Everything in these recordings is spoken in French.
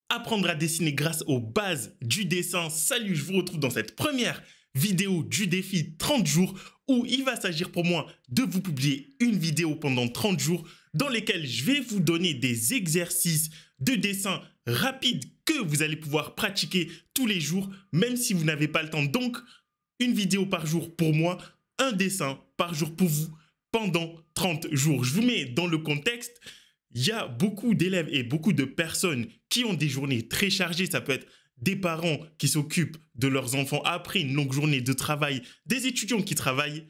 Apprendre à dessiner grâce aux bases du dessin. Salut, je vous retrouve dans cette première vidéo du défi 30 jours où il va s'agir pour moi de vous publier une vidéo pendant 30 jours dans lesquelles je vais vous donner des exercices de dessin rapides que vous allez pouvoir pratiquer tous les jours, même si vous n'avez pas le temps. Donc, une vidéo par jour pour moi, un dessin par jour pour vous pendant 30 jours. Je vous mets dans le contexte. Il y a beaucoup d'élèves et beaucoup de personnes qui ont des journées très chargées. Ça peut être des parents qui s'occupent de leurs enfants après une longue journée de travail, des étudiants qui travaillent,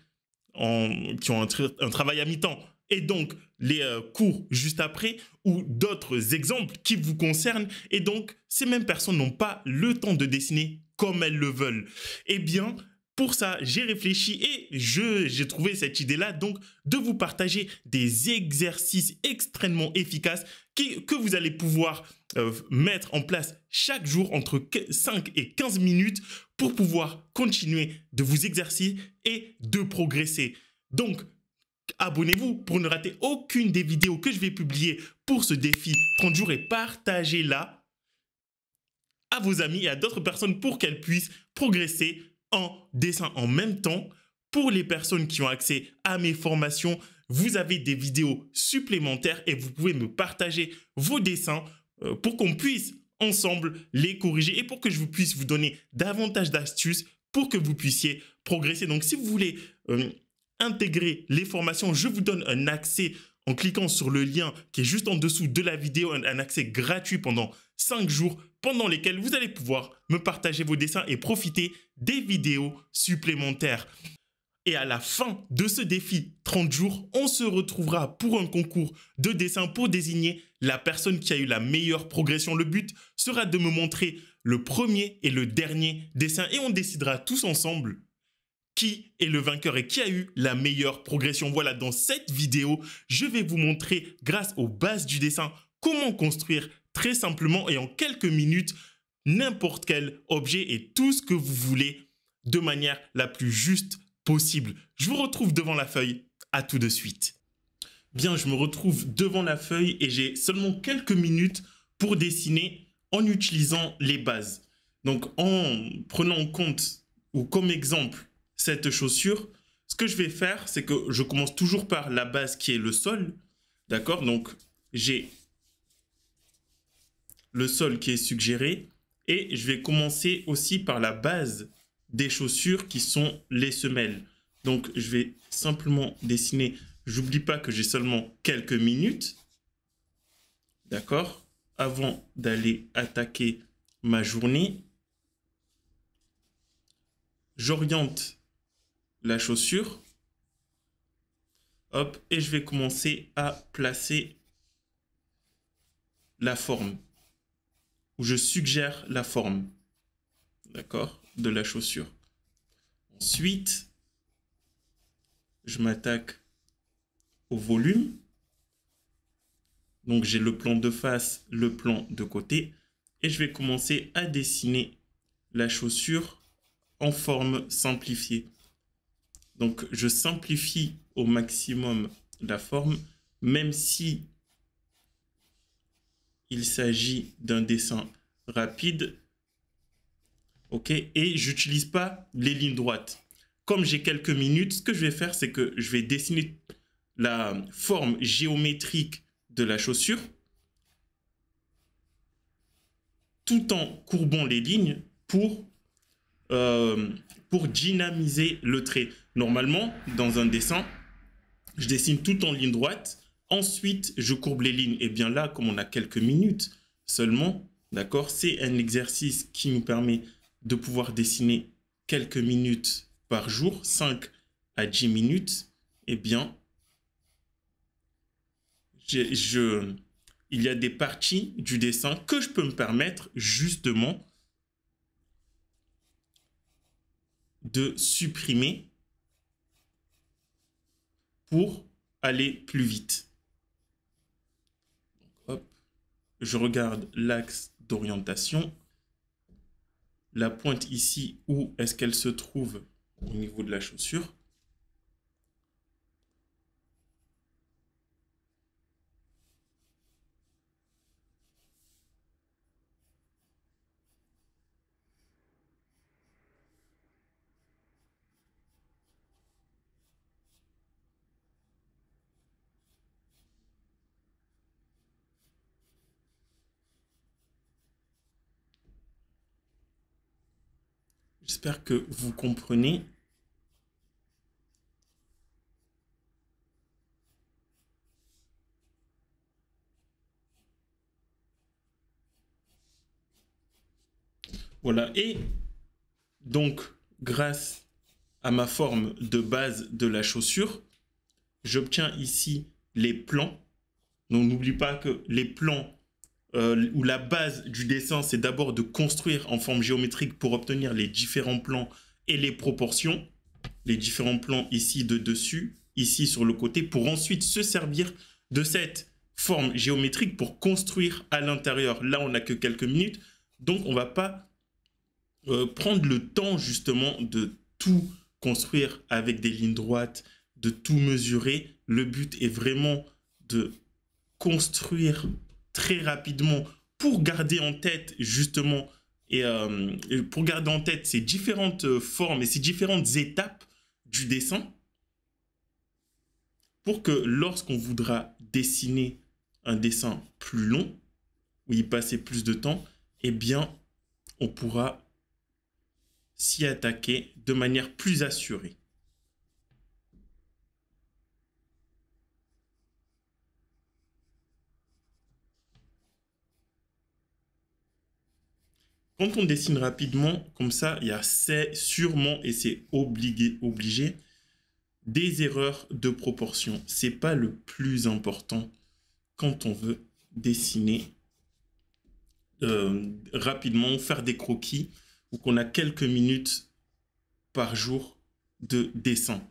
qui ont un travail à mi-temps et donc les cours juste après, ou d'autres exemples qui vous concernent. Et donc, ces mêmes personnes n'ont pas le temps de dessiner comme elles le veulent. Eh bien, pour ça, j'ai réfléchi et j'ai trouvé cette idée-là, donc, de vous partager des exercices extrêmement efficaces que vous allez pouvoir mettre en place chaque jour entre 5 et 15 minutes pour pouvoir continuer de vous exercer et de progresser. Donc, abonnez-vous pour ne rater aucune des vidéos que je vais publier pour ce défi 30 jours et partagez-la à vos amis et à d'autres personnes pour qu'elles puissent progresser en dessin en même temps. Pour les personnes qui ont accès à mes formations, vous avez des vidéos supplémentaires et vous pouvez me partager vos dessins pour qu'on puisse ensemble les corriger et pour que je vous puisse vous donner davantage d'astuces pour que vous puissiez progresser. Donc, si vous voulez intégrer les formations, je vous donne un accès en cliquant sur le lien qui est juste en dessous de la vidéo, un accès gratuit pendant 5 jours pendant lesquels vous allez pouvoir me partager vos dessins et profiter des vidéos supplémentaires. Et à la fin de ce défi 30 jours, on se retrouvera pour un concours de dessin pour désigner la personne qui a eu la meilleure progression. Le but sera de me montrer le premier et le dernier dessin et on décidera tous ensemble qui est le vainqueur et qui a eu la meilleure progression. Voilà, dans cette vidéo, je vais vous montrer, grâce aux bases du dessin, comment construire très simplement et en quelques minutes n'importe quel objet et tout ce que vous voulez de manière la plus juste possible. Je vous retrouve devant la feuille. À tout de suite. Bien, je me retrouve devant la feuille et j'ai seulement quelques minutes pour dessiner en utilisant les bases. Donc, en prenant en compte ou comme exemple cette chaussure, ce que je vais faire, c'est que je commence toujours par la base qui est le sol. D'accord? Donc, j'ai le sol qui est suggéré et je vais commencer aussi par la base des chaussures qui sont les semelles. Donc, je vais simplement dessiner. J'oublie pas que j'ai seulement quelques minutes. D'accord? Avant d'aller attaquer ma journée, j'oriente la chaussure. Hop, et je vais commencer à placer la forme. Où je suggère la forme. D'accord? De la chaussure. Ensuite, je m'attaque au volume. Donc, j'ai le plan de face, le plan de côté. Et je vais commencer à dessiner la chaussure en forme simplifiée. Donc, je simplifie au maximum la forme, même si il s'agit d'un dessin rapide. OK? Et je n'utilise pas les lignes droites. Comme j'ai quelques minutes, ce que je vais faire, c'est que je vais dessiner la forme géométrique de la chaussure tout en courbant les lignes pour dynamiser le trait. Normalement, dans un dessin, je dessine tout en ligne droite. Ensuite, je courbe les lignes. Et bien là, comme on a quelques minutes seulement, d'accord, c'est un exercice qui nous permet de pouvoir dessiner quelques minutes par jour, 5 à 10 minutes. Eh bien, il y a des parties du dessin que je peux me permettre justement de supprimer pour aller plus vite. Donc, hop, je regarde l'axe d'orientation. La pointe ici, où est-ce qu'elle se trouve au niveau de la chaussure? J'espère que vous comprenez. Voilà, et donc, grâce à ma forme de base de la chaussure, j'obtiens ici les plans. Donc, n'oublie pas que les plans ou la base du dessin, c'est d'abord de construire en forme géométrique pour obtenir les différents plans et les proportions. Les différents plans ici de dessus, ici sur le côté, pour ensuite se servir de cette forme géométrique pour construire à l'intérieur. Là, on n'a que quelques minutes, donc on ne va pas prendre le temps justement de tout construire avec des lignes droites, de tout mesurer. Le but est vraiment de construire très rapidement pour garder en tête justement pour garder en tête ces différentes formes et ces différentes étapes du dessin pour que lorsqu'on voudra dessiner un dessin plus long ou y passer plus de temps, eh bien on pourra s'y attaquer de manière plus assurée. Quand on dessine rapidement, comme ça, il y a sûrement, et c'est obligé, des erreurs de proportion. Ce n'est pas le plus important quand on veut dessiner rapidement, faire des croquis, ou qu'on a quelques minutes par jour de dessin.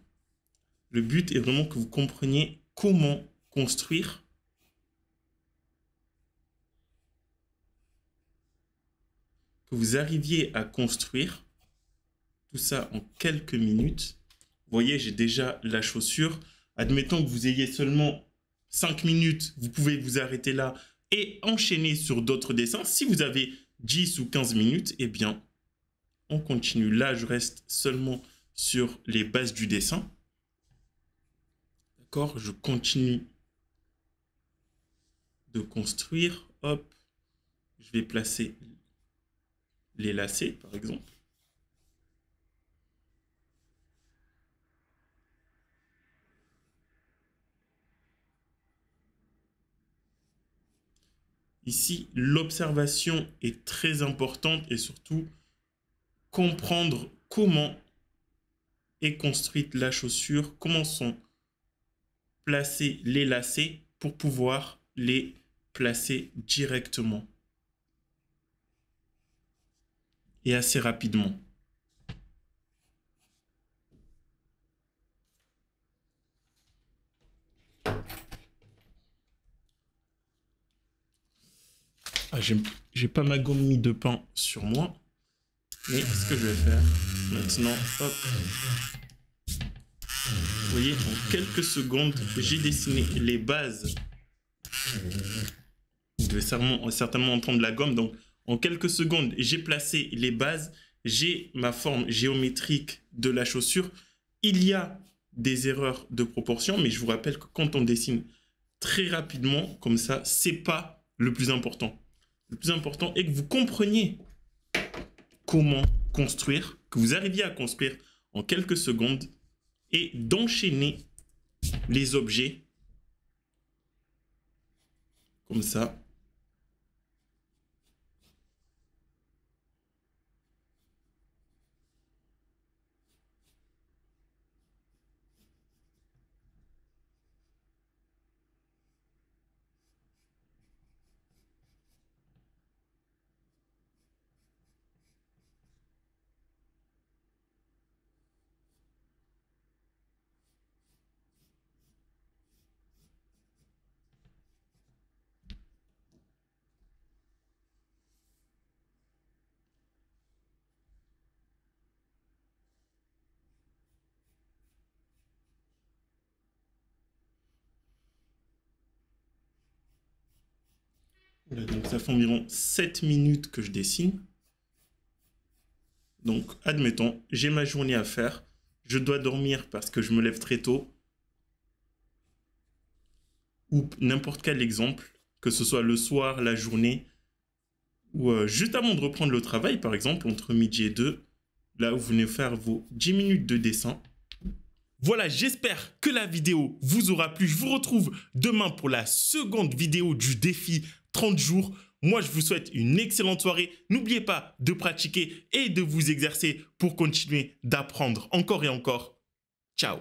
Le but est vraiment que vous compreniez comment construire que vous arriviez à construire tout ça en quelques minutes. Vous voyez, j'ai déjà la chaussure. Admettons que vous ayez seulement 5 minutes, vous pouvez vous arrêter là et enchaîner sur d'autres dessins. Si vous avez 10 ou 15 minutes, eh bien, on continue. Là, je reste seulement sur les bases du dessin. D'accord, je continue de construire. Hop, je vais placer les lacets, par exemple. Ici, l'observation est très importante et surtout comprendre comment est construite la chaussure, comment sont placés les lacets pour pouvoir les placer directement et assez rapidement. Ah, j'ai pas ma gomme mie de pain sur moi, mais ce que je vais faire maintenant, hop. Vous voyez, en quelques secondes, j'ai dessiné les bases. Vous devez certainement entendre la gomme. Donc, en quelques secondes, j'ai placé les bases. J'ai ma forme géométrique de la chaussure. Il y a des erreurs de proportion, mais je vous rappelle que quand on dessine très rapidement, comme ça, c'est pas le plus important. Le plus important est que vous compreniez comment construire, que vous arriviez à construire en quelques secondes et d'enchaîner les objets comme ça. Donc ça fait environ 7 minutes que je dessine. Donc, admettons, j'ai ma journée à faire. Je dois dormir parce que je me lève très tôt. Ou n'importe quel exemple, que ce soit le soir, la journée, ou juste avant de reprendre le travail, par exemple, entre midi et 2. Là, vous venez faire vos 10 minutes de dessin. Voilà, j'espère que la vidéo vous aura plu. Je vous retrouve demain pour la seconde vidéo du défi 30 jours. Moi, je vous souhaite une excellente soirée. N'oubliez pas de pratiquer et de vous exercer pour continuer d'apprendre encore et encore. Ciao.